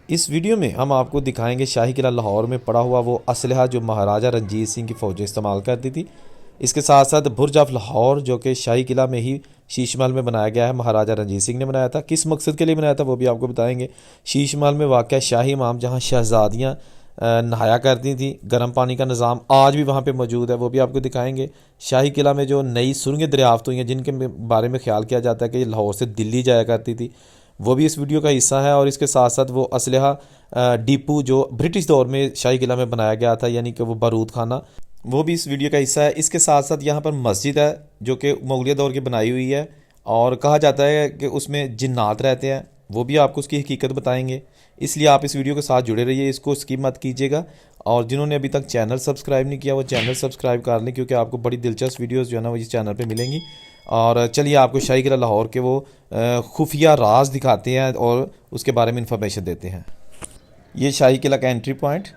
इस वीडियो में हम आपको दिखाएंगे शाही किला लाहौर में पड़ा हुआ वो असलहा जो महाराजा रंजीत सिंह की फ़ौजें इस्तेमाल करती थी। इसके साथ साथ बुर्ज ऑफ लाहौर जो कि शाही किला में ही शीश महल में बनाया गया है, महाराजा रंजीत सिंह ने बनाया था। किस मकसद के लिए बनाया था वो भी आपको बताएंगे। शीश महल में वाक़ शाही इमाम जहाँ शहज़ादियाँ नहाया करती थी, गर्म पानी का निज़ाम आज भी वहाँ पे मौजूद है, वो भी आपको दिखाएंगे। शाही किला में जो नई सुरंगें दरियाफ्त हुई हैं जिनके बारे में ख्याल किया जाता है कि लाहौर से दिल्ली जाया करती थी, वो भी इस वीडियो का हिस्सा है। और इसके साथ साथ वो असलहा डिपो जो ब्रिटिश दौर में शाही किला में बनाया गया था, यानी कि वो बारूद खाना, वो भी इस वीडियो का हिस्सा है। इसके साथ साथ यहाँ पर मस्जिद है जो कि मुगलिया दौर की बनाई हुई है और कहा जाता है कि उसमें जिन्नात रहते हैं, वो भी आपको उसकी हकीकत बताएंगे। इसलिए आप इस वीडियो के साथ जुड़े रहिए, इसको स्किप मत कीजिएगा। और जिन्होंने अभी तक चैनल सब्सक्राइब नहीं किया वो चैनल सब्सक्राइब कर लें, क्योंकि आपको बड़ी दिलचस्प वीडियोस जो है ना वो इस चैनल पे मिलेंगी। और चलिए आपको शाही किला लाहौर के वो खुफिया राज दिखाते हैं और उसके बारे में इंफॉर्मेशन देते हैं। ये शाही किला का एंट्री पॉइंट,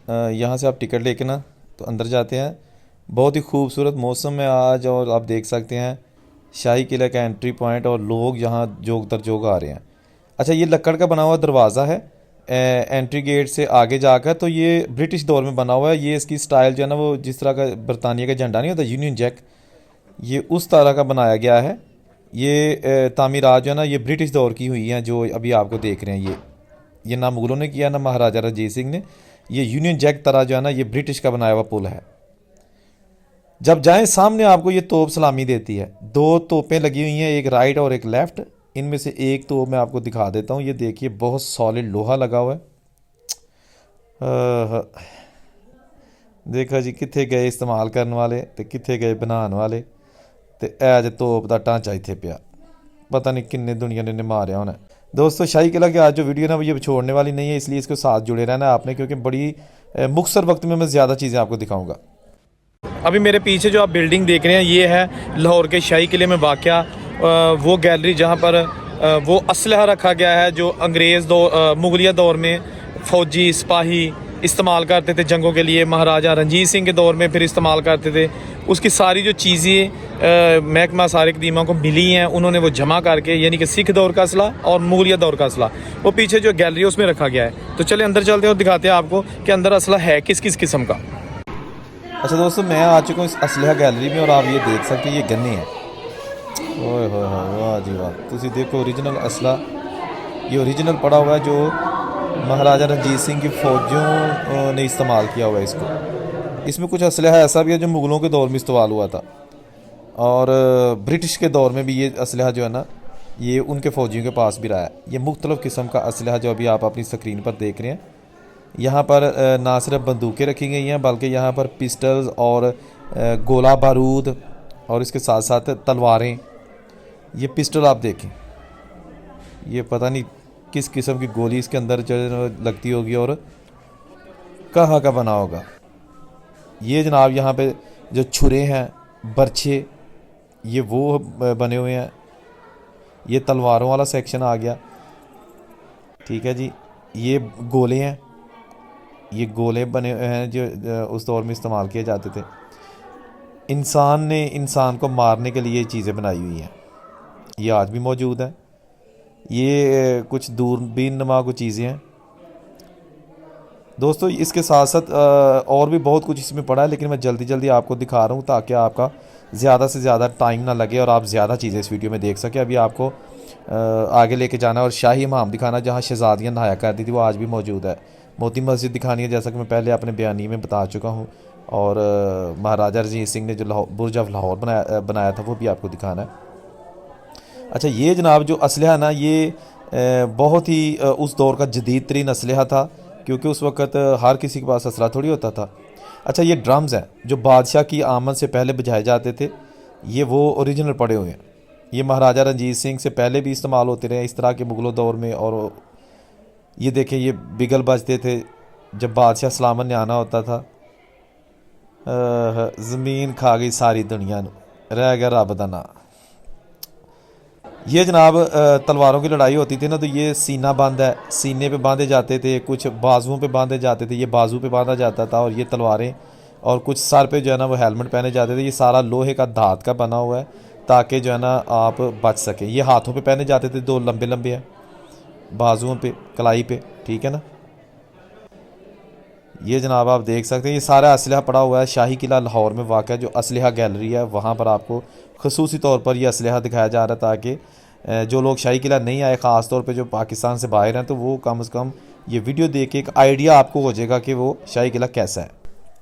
यहाँ से आप टिकट लेके ना तो अंदर जाते हैं। बहुत ही खूबसूरत मौसम है आज और आप देख सकते हैं शाही किला का एंट्री पॉइंट और लोग यहाँ जोग दर जोग आ रहे हैं। अच्छा, ये लकड़ का बना हुआ दरवाज़ा है एंट्री गेट से आगे जाकर, तो ये ब्रिटिश दौर में बना हुआ है। ये इसकी स्टाइल जो है ना वो जिस तरह का बरतानिया का झंडा नहीं होता, यूनियन जैक, ये उस तरह का बनाया गया है। ये तामीरात जो है ना ये ब्रिटिश दौर की हुई हैं जो अभी आपको देख रहे हैं। ये ना मुगलों ने किया ना महाराजा रंजीत सिंह ने। ये यूनियन जैक तरह जो है ना ये ब्रिटिश का बनाया हुआ पुल है। जब जाएं सामने आपको ये तोप सलामी देती है। दो तोपें लगी हुई हैं, एक राइट और एक लेफ़्ट। इनमें से एक तोप मैं आपको दिखा देता हूँ। ये देखिए बहुत सॉलिड लोहा लगा हुआ है। देखा जी कितने गए इस्तेमाल करने वाले तो कितने गए बनाने वाले, तो एज तोप का ढांचा इतने पिया, पता नहीं किन्ने दुनिया ने मारिया होना। दोस्तों शाही किला की आज जो वीडियो ना वो ये छोड़ने वाली नहीं है, इसलिए इसके साथ जुड़े रहना है आपने, क्योंकि बड़ी मुख्तसर वक्त में मैं ज़्यादा चीज़ें आपको दिखाऊंगा। अभी मेरे पीछे जो आप बिल्डिंग देख रहे हैं ये है लाहौर के शाही किले में वाक़या वो गैलरी जहाँ पर वो असलहा रखा गया है जो अंग्रेज़ मुगलिया दौर में फ़ौजी सिपाही इस्तेमाल करते थे जंगों के लिए। महाराजा रंजीत सिंह के दौर में फिर इस्तेमाल करते थे। उसकी सारी जो चीज़ें महकमा आसार क़दीमा को मिली हैं, उन्होंने वो जमा करके, यानी कि सिख दौर का असला और मुगलिया दौर का असला वो पीछे जो गैलरी है उसमें रखा गया है। तो चले अंदर चलते हैं और दिखाते हैं आपको कि अंदर असला है किस किस किस्म का। अच्छा दोस्तों, मैं आ चुका हूँ इस असलहा गैलरी में और आप ये देख सकते हैं ये गन्ने हैं। ओए होए होए, वाह जी वाह, तुसी देखो ओरिजिनल असला, ये ओरिजिनल पड़ा हुआ है जो महाराजा रंजीत सिंह की फ़ौजियों ने इस्तेमाल किया हुआ है इसको। इसमें कुछ असलहा ऐसा भी है जो मुग़लों के दौर में इस्तेमाल हुआ था और ब्रिटिश के दौर में भी ये असलहा जो है ना ये उनके फ़ौजियों के पास भी रहा है। ये मुख्तलिफ़ किस्म का असलहा जो अभी आप अपनी स्क्रीन पर देख रहे हैं। यहाँ पर ना सिर्फ बंदूकें रखी गई हैं बल्कि यहाँ पर पिस्टल्स और गोला बारूद और इसके साथ साथ तलवारें। ये पिस्टल आप देखें, ये पता नहीं किस किस्म की गोली इसके अंदर जो लगती होगी और कहाँ का बना होगा। ये जनाब यहाँ पे जो छुरे हैं, बर्छे, ये वो बने हुए हैं। ये तलवारों वाला सेक्शन आ गया, ठीक है जी। ये गोले हैं, ये गोले बने हुए हैं जो उस दौर में इस्तेमाल किए जाते थे। इंसान ने इंसान को मारने के लिए चीज़ें बनाई हुई हैं, ये आज भी मौजूद है। ये कुछ दूरबीन नुमा कुछ चीज़ें हैं दोस्तों। इसके साथ साथ और भी बहुत कुछ इसमें पड़ा है, लेकिन मैं जल्दी जल्दी आपको दिखा रहा हूँ ताकि आपका ज़्यादा से ज़्यादा टाइम ना लगे और आप ज़्यादा चीज़ें इस वीडियो में देख सकें। अभी आपको आगे लेके जाना और शाही हमाम दिखाना जहाँ शहज़ादियाँ नहाया करती थी, वो आज भी मौजूद है। मोती मस्जिद दिखानी है जैसा कि मैं पहले अपने बयानी में बता चुका हूँ। और महाराजा रंजीत सिंह ने जो बुर्ज ऑफ लाहौर बनाया था वो भी आपको दिखाना है। अच्छा, ये जनाब जो असलहा है ना ये बहुत ही उस दौर का जदीद तरीन असलहा था, क्योंकि उस वक़्त हर किसी के पास असला थोड़ी होता था। अच्छा, ये ड्रम्स हैं जो बादशाह की आमद से पहले बजाए जाते थे, ये वो ओरिजिनल पड़े हुए हैं। ये महाराजा रंजीत सिंह से पहले भी इस्तेमाल होते रहे इस तरह के मुग़लों दौर में। और ये देखें ये बिगल बजते थे जब बादशाह सलामत ने आना होता था। ज़मीन खा गई सारी दुनिया नू, रह गया रब दा नां। ये जनाब तलवारों की लड़ाई होती थी ना, तो ये सीना बंद है, सीने पे बांधे जाते थे, कुछ बाजुओं पे बांधे जाते थे, ये बाजू पे बांधा जाता था। और ये तलवारें और कुछ सर पे जो है ना वो हेलमेट पहने जाते थे। ये सारा लोहे का धात का बना हुआ है ताकि जो है ना आप बच सकें। ये हाथों पे पहने जाते थे, दो लंबे लंबे हैं, बाजुओं पे, कलाई पे। ठीक है ना। ये जनाब आप देख सकते हैं ये सारा असलहा पड़ा हुआ है। शाही किला लाहौर में वाक़ जो असलहा गैलरी है वहाँ पर आपको खसूसी तौर पर यह असलहा दिखाया जा रहा है, ताकि जो लोग शाही किला नहीं आए, ख़ास तौर पे जो पाकिस्तान से बाहर हैं, तो वो कम से कम ये वीडियो देख के एक आइडिया आपको हो जाएगा कि वो शाही किला कैसा है।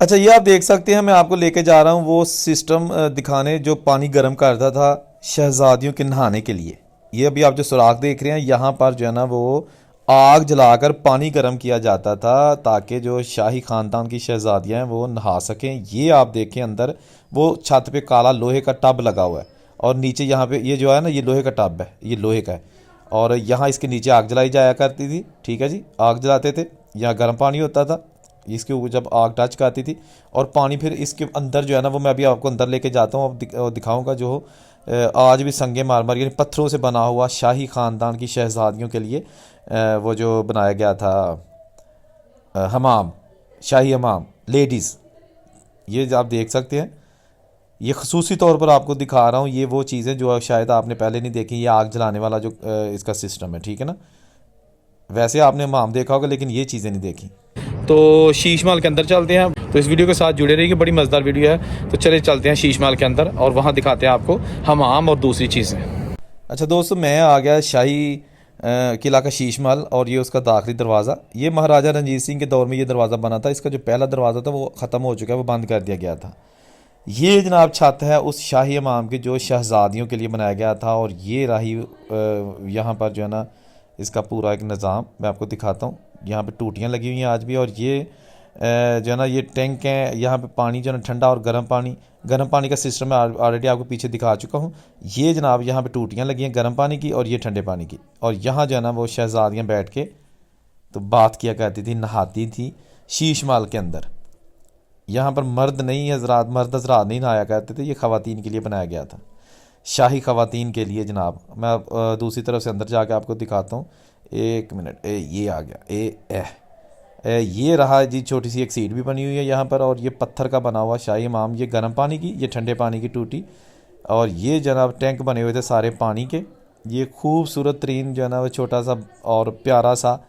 अच्छा, ये आप देख सकते हैं, मैं आपको लेके जा रहा हूँ वो सिस्टम दिखाने जो पानी गर्म करता था शहज़ादियों के नहाने के लिए। ये अभी आप जो सुराख देख रहे हैं, यहाँ पर जो है ना वो आग जलाकर पानी गर्म किया जाता था ताकि जो शाही ख़ानदान की शहज़ादियाँ हैं वो नहा सकें। ये आप देखें अंदर वो छत पे काला लोहे का टब लगा हुआ है और नीचे यहाँ पे ये जो है ना ये लोहे का टब है, ये लोहे का है और यहाँ इसके नीचे आग जलाई जाया करती थी। ठीक है जी, आग जलाते थे, यहाँ गर्म पानी होता था, इसके ऊपर जब आग टच करती थी और पानी फिर इसके अंदर जो है ना वो मैं अभी आपको अंदर लेके जाता हूँ, अब दिखाऊँगा जो आज भी संगे मारमार यानी पत्थरों से बना हुआ शाही ख़ानदान की शहज़ादियों के लिए वो जो बनाया गया था हमाम, शाही हमाम लेडीज़। ये आप देख सकते हैं, ये खसूसी तौर पर आपको दिखा रहा हूँ। ये वो चीज़ें जो शायद आपने पहले नहीं देखी, ये आग जलाने वाला जो इसका सिस्टम है, ठीक है ना। वैसे आपने हमाम देखा होगा लेकिन ये चीज़ें नहीं देखी। तो शीश महल के अंदर चलते हैं, तो इस वीडियो के साथ जुड़े रहिए, बड़ी मज़ेदार वीडियो है। तो चले चलते हैं शीश महल के अंदर और वहाँ दिखाते हैं आपको हमाम और दूसरी चीज़ें। अच्छा दोस्तों, मैं आ गया शाही किला का शीश महल और ये उसका दाखिली दरवाज़ा। ये महाराजा रंजीत सिंह के दौर में ये दरवाज़ा बना था। इसका जो पहला दरवाज़ा था वो ख़त्म हो चुका है, वो बंद कर दिया गया था। ये जनाब छत है उस शाही हमाम की जो शहज़ादियों के लिए बनाया गया था और ये रही यहाँ पर जो है ना इसका पूरा एक निज़ाम मैं आपको दिखाता हूँ। यहाँ पे टूटियाँ लगी हुई हैं आज भी और ये जो है ना ये टैंक हैं, यहाँ पे पानी जो है ना ठंडा और गर्म पानी का सिस्टम मैं ऑलरेडी आपको पीछे दिखा चुका हूँ। ये जनाब यहाँ पे टूटियाँ लगी हैं गर्म पानी की और ये ठंडे पानी की, और यहाँ जो है ना वो शहज़ादियाँ बैठ के तो बात किया करती थी, नहाती थी शीश महल के अंदर। यहाँ पर मर्द हज़रात नहीं नहाया करते थे, ये ख़वातीन के लिए बनाया गया था, शाही ख़वातीन के लिए जनाब। मैं दूसरी तरफ से अंदर जाके आपको दिखाता हूँ, एक मिनट। ये आ गया, ये रहा जी, छोटी सी एक सीट भी बनी हुई है यहाँ पर और ये पत्थर का बना हुआ शाही इमाम, ये गर्म पानी की, ये ठंडे पानी की टूटी और ये जनाब टैंक बने हुए थे सारे पानी के। ये खूबसूरत तरीन जो है ना वो छोटा सा और प्यारा सा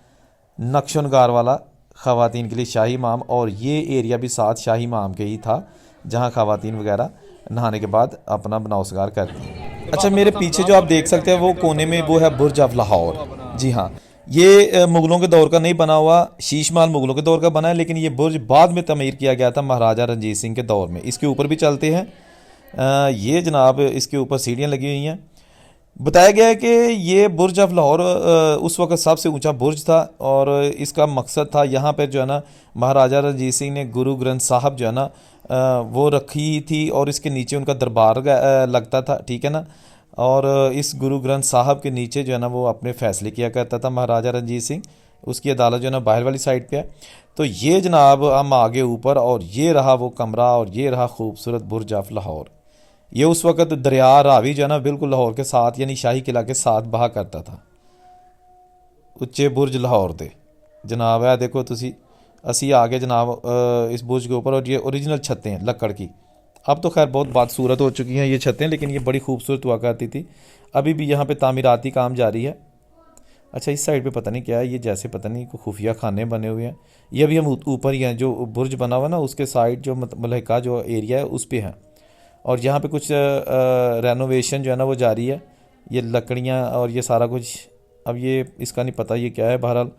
नक्शो नगार वाला ख़वातीन के लिए शाही इमाम, और ये एरिया भी साथ शाही इमाम के ही था जहाँ ख़वातीन वगैरह नहाने के बाद अपना बनाव सगार करती हैं। अच्छा, मेरे पीछे जो आप देख सकते हैं वो कोने में वो है बुर्ज ऑफ लाहौर। जी हाँ, ये मुग़लों के दौर का नहीं बना हुआ, शीश महल मुग़लों के दौर का बना है, लेकिन ये बुर्ज बाद में तमीर किया गया था महाराजा रंजीत सिंह के दौर में। इसके ऊपर भी चलते हैं। ये जनाब इसके ऊपर सीढ़ियाँ लगी हुई हैं। बताया गया है कि ये बुर्ज ऑफ लाहौर उस वक्त सबसे ऊंचा बुर्ज था और इसका मकसद था यहाँ पर जो है ना महाराजा रंजीत सिंह ने गुरु ग्रंथ साहब जो है ना वो रखी थी और इसके नीचे उनका दरबार लगता था, ठीक है ना। और इस गुरु ग्रंथ साहब के नीचे जो है ना वो अपने फ़ैसले किया करता था महाराजा रंजीत सिंह। उसकी अदालत जो है ना बाहर वाली साइड पे है। तो ये जनाब हम आगे ऊपर और ये रहा वो कमरा और ये रहा खूबसूरत बुर्ज ऑफ लाहौर। ये उस वक़्त दरिया रावी जो है ना बिल्कुल लाहौर के साथ यानी शाही किला के साथ बहा करता था। उच्चे बुर्ज लाहौर थे जनाब। है देखो तुसी असी आ गए जनाब इस बुर्ज के ऊपर और ये ओरिजिनल छतें हैं लकड़ की। अब तो खैर बहुत बादसूरत हो चुकी हैं ये छतें, लेकिन ये बड़ी खूबसूरत हुआ करती थी। अभी भी यहाँ पे तामीराती काम जारी है। अच्छा, इस साइड पे पता नहीं क्या है, ये जैसे पता नहीं खुफिया खाने बने हुए हैं। ये अभी हम ऊपर ही हैं, जो बुर्ज बना हुआ ना उसके साइड जो मलहका जो एरिया है उस पर हैं और यहाँ पे कुछ रेनोवेशन जो है ना वो जारी है। ये लकड़ियाँ और ये सारा कुछ, अब ये इसका नहीं पता ये क्या है। बहरहाल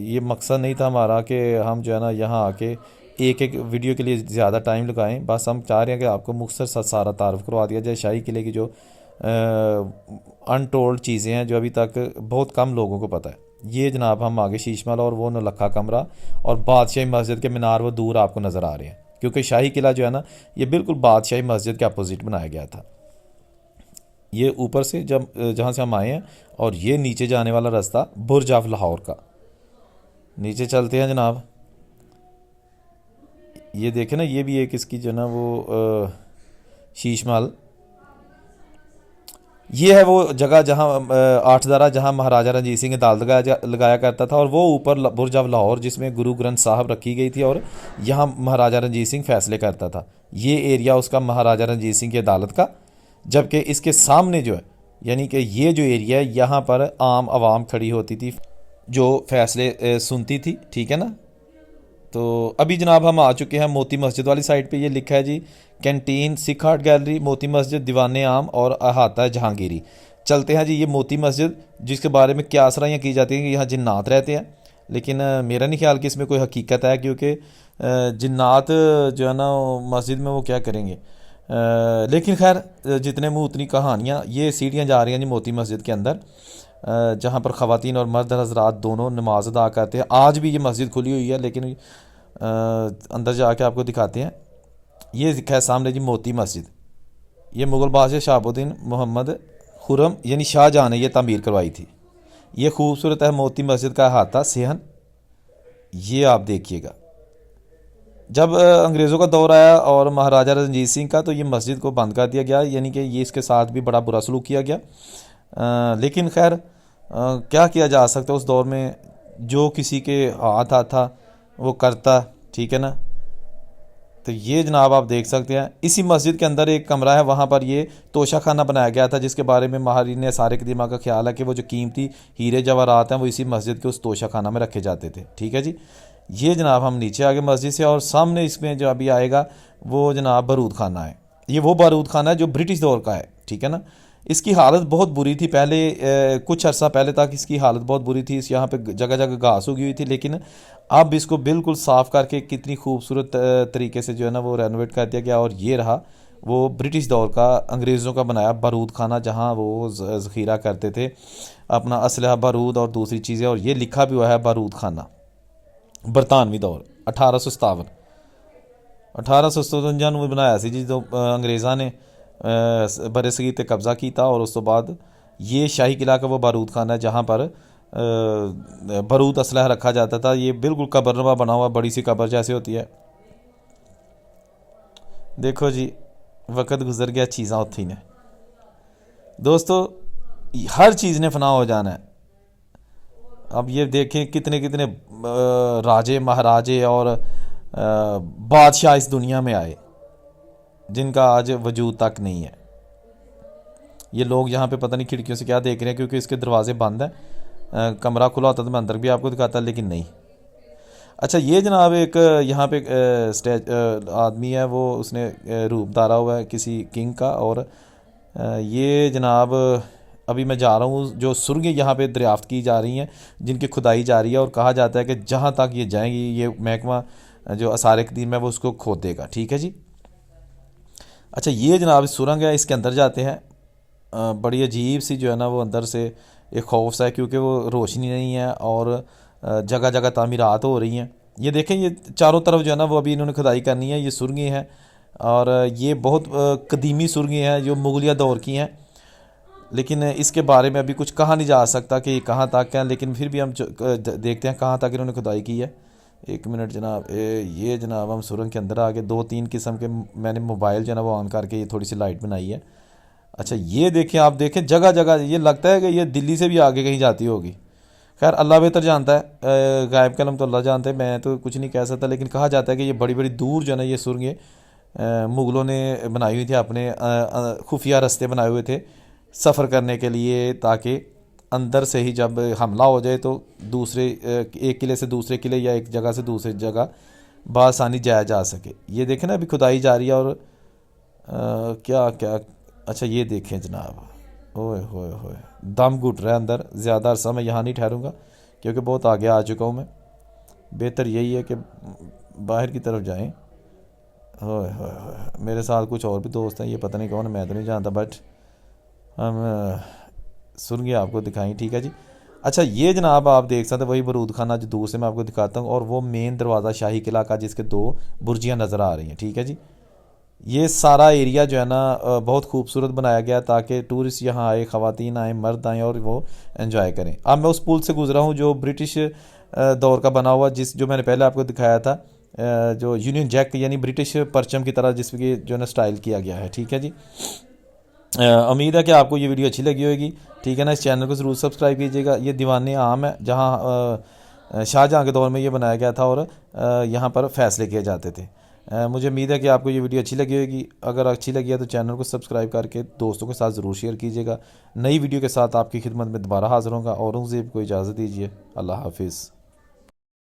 ये मकसद नहीं था हमारा कि हम जो है ना यहाँ आके एक वीडियो के लिए ज़्यादा टाइम लगाएं। बस हम चाह रहे हैं कि आपको मुख्तसर सा सारा तारुफ करवा दिया जाए शाही किले की जो अनटोल्ड चीज़ें हैं जो अभी तक बहुत कम लोगों को पता है। ये जनाब हम आगे शीश महल और वो नौलखा कमरा और बादशाही मस्जिद के मीनार वो दूर आपको नज़र आ रहे हैं, क्योंकि शाही किला जो है ना ये बिल्कुल बादशाही मस्जिद के अपोजिट बनाया गया था। ये ऊपर से जहाँ से हम आए हैं और ये नीचे जाने वाला रास्ता बुर्ज ऑफ लाहौर का। नीचे चलते हैं जनाब। ये देखें ना, ये भी एक इसकी जो ना वो शीश महल, ये है वो जगह जहाँ आठदरा जहाँ महाराजा रंजीत सिंह अदालत लगाया करता था, और वो ऊपर बुर्ज ऑफ लाहौर जिसमें गुरु ग्रंथ साहब रखी गई थी और यहाँ महाराजा रंजीत सिंह फैसले करता था। ये एरिया उसका महाराजा रंजीत सिंह की अदालत का, जबकि इसके सामने जो है यानी कि ये जो एरिया है यहाँ पर आम आवाम खड़ी होती थी। जो फैसले सुनती थी, ठीक है ना। तो अभी जनाब हम आ चुके हैं मोती मस्जिद वाली साइड पे। ये लिखा है जी canteen, Sikh art gallery, Moti Masjid, दीवाने आम और अहाता जहांगीरी। चलते हैं जी ये मोती मस्जिद, जिसके बारे में क्या सराहियाँ की जाती हैं कि यहाँ जिन्नात रहते हैं, लेकिन मेरा नहीं ख्याल कि इसमें कोई हकीकत है, क्योंकि जिन्नात जो है ना मस्जिद में वो क्या करेंगे। लेकिन खैर जितने मुँह उतनी कहानियाँ। ये सीढ़ियाँ जा रही हैं जी मोती मस्जिद के अंदर, जहाँ पर ख़वातीन और मर्द हज़रात दोनों नमाज अदा करते हैं। आज भी ये मस्जिद खुली हुई है, लेकिन अंदर जाके आपको दिखाते हैं। ये दिखा है सामने जी मोती मस्जिद। ये मुग़ल बादशाह शहाबुद्दीन मोहम्मद खुरम यानी शाहजहाँ ने यह तामीर करवाई थी। ये खूबसूरत है मोती मस्जिद का अहाता सेहन। ये आप देखिएगा, जब अंग्रेज़ों का दौर आया और महाराजा रणजीत सिंह का, तो ये मस्जिद को बंद कर दिया गया, यानी कि ये इसके साथ भी बड़ा बुरा सलूक किया गया। लेकिन खैर क्या किया जा सकता है, उस दौर में जो किसी के हाथ आता वो करता, ठीक है ना। तो ये जनाब आप देख सकते हैं, इसी मस्जिद के अंदर एक कमरा है, वहाँ पर ये तोशा खाना बनाया गया था, जिसके बारे में माहरीन सारे कदीमा का ख्याल है कि वो जो कीमती हीरे जवाहरात हैं वो इसी मस्जिद के उस तोशा खाना में रखे जाते थे, ठीक है जी। ये जनाब हम नीचे आ गए मस्जिद से, और सामने इसमें जो अभी आएगा वो जनाब बारूद खाना है। ये वो बारूद खाना है जो ब्रिटिश दौर का है, ठीक है ना। इसकी हालत बहुत बुरी थी पहले, कुछ अर्सा पहले तक इसकी हालत बहुत बुरी थी। इस यहाँ पे जगह जगह घास उगी हुई थी, लेकिन अब इसको बिल्कुल साफ़ करके कितनी खूबसूरत तरीके से जो है ना वो रेनोवेट कर दिया गया। और ये रहा वो ब्रिटिश दौर का अंग्रेज़ों का बनाया बारूद खाना, जहाँ वो ज़ख़ीरा करते थे अपना असलहा, बारूद और दूसरी चीज़ें। और ये लिखा भी हुआ है बारूद खाना, बरतानवी दौर 1857 1857 में बनाया सी जी, जो अंग्रेज़ा ने बरे सगीर ते कब्ज़ा किया। और उस तो बाद ये शाही किला का वो बारूद खाना है, जहाँ पर बारूद असलहा रखा जाता था। ये बिल्कुल कब्रनुमा बना हुआ, बड़ी सी कब्र जैसे होती है। देखो जी वक़्त गुजर गया, चीज़ां उत्थी ने। दोस्तों हर चीज़ ने फना हो जाना है। अब ये देखें कितने कितने राजे महाराजे और बादशाह इस दुनिया में आए, जिनका आज वजूद तक नहीं है। ये लोग यहाँ पे पता नहीं खिड़कियों से क्या देख रहे हैं, क्योंकि इसके दरवाजे बंद हैं। कमरा खुला होता तो मैं अंदर भी आपको दिखाता, लेकिन नहीं। अच्छा ये जनाब एक यहाँ पे आदमी है, वो उसने रूप धारा हुआ है किसी किंग का। और ये जनाब अभी मैं जा रहा हूँ, जो सुरंगें यहाँ पे दरियाफ्त की जा रही हैं, जिनकी खुदाई जा रही है। और कहा जाता है कि जहाँ तक ये जाएंगी, ये महकमा जो आसार कदीम है वो उसको खोद देगा, ठीक है जी। अच्छा ये जनाब सुरंग है, इसके अंदर जाते हैं। बड़ी अजीब सी जो है ना वो अंदर से एक खौफ सा है, क्योंकि वो रोशनी नहीं है और जगह जगह तामीरात हो रही हैं। ये देखें, ये चारों तरफ जो है ना वो अभी इन्होंने खुदाई करनी है। ये सुरंगें हैं, और ये बहुत कदीमी सुरंगें हैं जो मुगलिया दौर की हैं, लेकिन इसके बारे में अभी कुछ कहा नहीं जा सकता कि कहाँ तक है। लेकिन फिर भी हम देखते हैं कहाँ तक इन्होंने खुदाई की है। एक मिनट जनाब, ये जनाब हम सुरंग के अंदर आ गए। 2-3 किस्म के मैंने मोबाइल जो है ना वो ऑन करके ये थोड़ी सी लाइट बनाई है। अच्छा ये देखें, आप देखें जगह जगह, ये लगता है कि ये दिल्ली से भी आगे कहीं जाती होगी। खैर अल्लाह बेहतर जानता है, गायब कलम तो अल्लाह जानते हैं, मैं तो कुछ नहीं कह सकता। लेकिन कहा जाता है कि ये बड़ी बड़ी दूर जो है ना ये सुरंगें मुग़लों ने बनाई हुई थी, अपने खुफिया रास्ते बनाए हुए थे सफ़र करने के लिए, ताकि अंदर से ही जब हमला हो जाए तो दूसरे एक किले से दूसरे किले या एक जगह से दूसरी जगह बआसानी जाया जा सके। ये देखें ना अभी खुदाई जा रही है। और क्या क्या, अच्छा ये देखें जनाब, ओए होए होए, दम घुट रहा है अंदर। ज़्यादा अरसा मैं यहाँ नहीं ठहरूँगा, क्योंकि बहुत आगे आ चुका हूँ मैं। बेहतर यही है कि बाहर की तरफ जाएं। ओए होए होए, मेरे साथ कुछ और भी दोस्त हैं, ये पता नहीं कौन, मैं तो नहीं जानता, बट हम सुरंगें आपको दिखाई, ठीक है जी। अच्छा ये जनाब आप देख सकते हैं वही बारूद खाना जो दूर से मैं आपको दिखाता हूँ, और वो मेन दरवाज़ा शाही किला का, जिसके 2 बुर्जियाँ नज़र आ रही हैं, ठीक है जी। ये सारा एरिया जो है ना बहुत खूबसूरत बनाया गया, ताकि टूरिस्ट यहाँ आए, ख़वातीन आए, मर्द आएँ और वो एंजॉय करें। अब मैं उस पुल से गुजरा हूँ जो ब्रिटिश दौर का बना हुआ, जो मैंने पहले आपको दिखाया था, जो यूनियन जैक यानी ब्रिटिश परचम की तरह जिसकी जो है ना स्टाइल किया गया है, ठीक है जी। उम्मीद है कि आपको ये वीडियो अच्छी लगी होगी, ठीक है ना। इस चैनल को ज़रूर सब्सक्राइब कीजिएगा। ये दीवाने आम है, जहाँ शाहजहाँ के दौर में ये बनाया गया था, और यहाँ पर फ़ैसले किए जाते थे। मुझे उम्मीद है कि आपको ये वीडियो अच्छी लगी होगी। अगर अच्छी लगी है तो चैनल को सब्सक्राइब करके दोस्तों के साथ ज़रूर शेयर कीजिएगा। नई वीडियो के साथ आपकी खिदमत में दोबारा हाज़िर होगा। औरंगज़ेब को इजाज़त दीजिए। अल्लाह हाफिज़।